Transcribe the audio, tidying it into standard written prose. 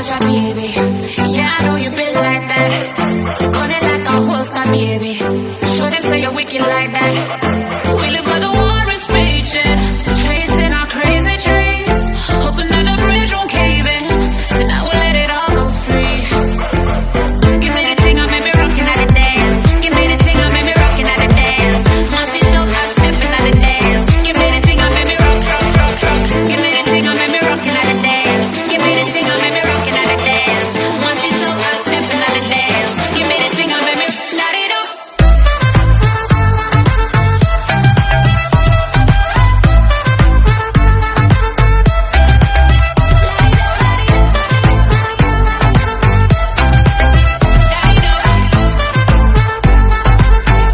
soldier, baby. Yeah, I know you been like that. Gun it like a holster, baby. Show them say you're wicked like that.